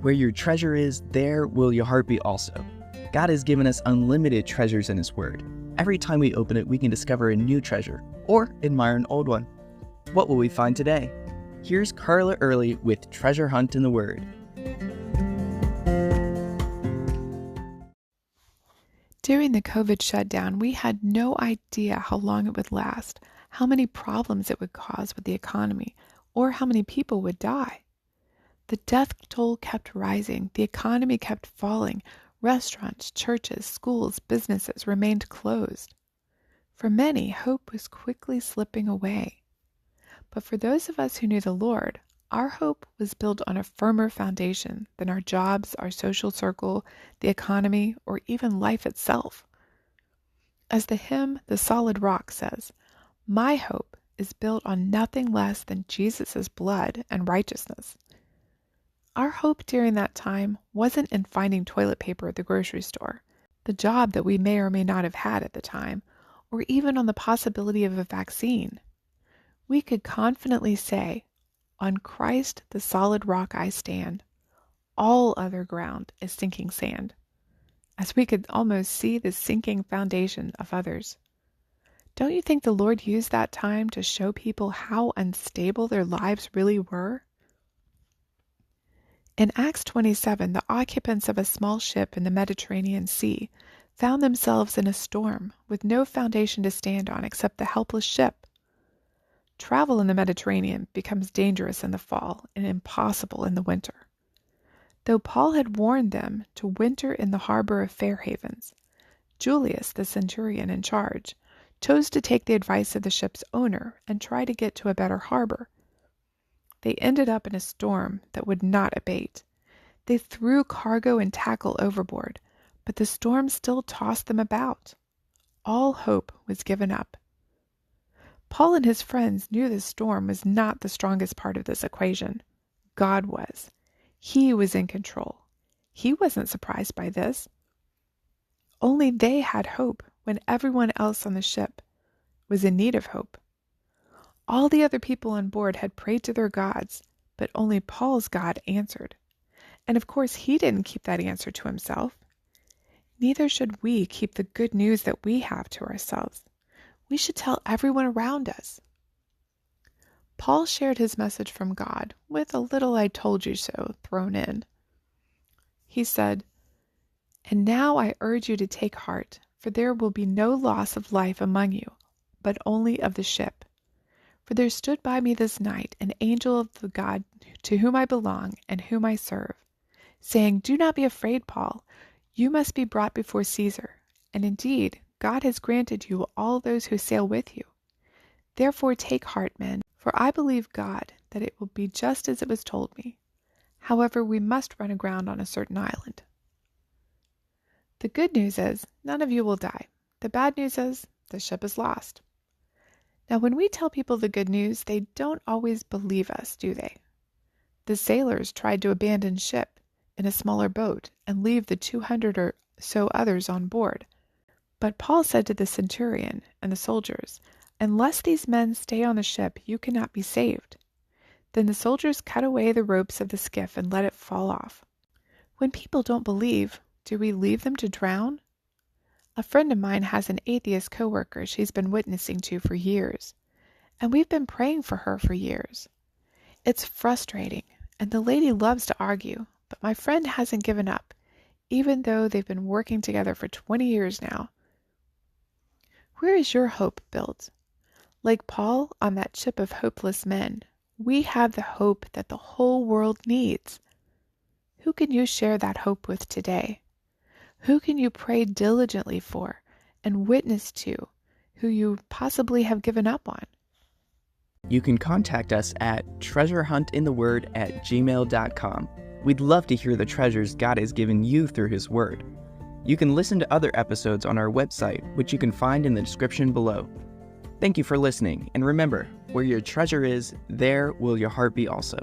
Where your treasure is, there will your heart be also. God has given us unlimited treasures in His Word. Every time we open it, we can discover a new treasure or admire an old one. What will we find today? Here's Carla Early with Treasure Hunt in the Word. During the COVID shutdown, we had no idea how long it would last, how many problems it would cause with the economy, or how many people would die. The death toll kept rising, the economy kept falling, restaurants, churches, schools, businesses remained closed. For many, hope was quickly slipping away. But for those of us who knew the Lord, our hope was built on a firmer foundation than our jobs, our social circle, the economy, or even life itself. As the hymn, "The Solid Rock," says, "My hope is built on nothing less than Jesus' blood and righteousness." Our hope during that time wasn't in finding toilet paper at the grocery store, the job that we may or may not have had at the time, or even on the possibility of a vaccine. We could confidently say, "On Christ the solid rock I stand. All other ground is sinking sand," as we could almost see the sinking foundation of others. Don't you think the Lord used that time to show people how unstable their lives really were? In Acts 27, the occupants of a small ship in the Mediterranean Sea found themselves in a storm with no foundation to stand on except the helpless ship. Travel in the Mediterranean becomes dangerous in the fall and impossible in the winter. Though Paul had warned them to winter in the harbor of Fair Havens, Julius, the centurion in charge, chose to take the advice of the ship's owner and try to get to a better harbor. They ended up in a storm that would not abate. They threw cargo and tackle overboard, but the storm still tossed them about. All hope was given up. Paul and his friends knew the storm was not the strongest part of this equation. God was. He was in control. He wasn't surprised by this. Only they had hope when everyone else on the ship was in need of hope. All the other people on board had prayed to their gods, but only Paul's God answered. And of course, he didn't keep that answer to himself. Neither should we keep the good news that we have to ourselves. We should tell everyone around us. Paul shared his message from God with a little "I told you so" thrown in. He said, "And now I urge you to take heart, for there will be no loss of life among you, but only of the ship. For there stood by me this night an angel of the God to whom I belong and whom I serve, saying, 'Do not be afraid, Paul. You must be brought before Caesar. And indeed, God has granted you all those who sail with you. Therefore take heart, men, for I believe God that it will be just as it was told me. However, we must run aground on a certain island.'" The good news is, none of you will die. The bad news is, the ship is lost. Now, when we tell people the good news, they don't always believe us, do they? The sailors tried to abandon ship in a smaller boat and leave the 200 or so others on board. But Paul said to the centurion and the soldiers, "Unless these men stay on the ship, you cannot be saved." Then the soldiers cut away the ropes of the skiff and let it fall off. When people don't believe, do we leave them to drown? A friend of mine has an atheist coworker she's been witnessing to for years, and we've been praying for her for years. It's frustrating, and the lady loves to argue, but my friend hasn't given up, even though they've been working together for 20 years now. Where is your hope built? Like Paul on that ship of hopeless men, we have the hope that the whole world needs. Who can you share that hope with today? Who can you pray diligently for and witness to who you possibly have given up on? You can contact us at treasurehuntintheword@gmail.com. We'd love to hear the treasures God has given you through His Word. You can listen to other episodes on our website, which you can find in the description below. Thank you for listening, and remember, where your treasure is, there will your heart be also.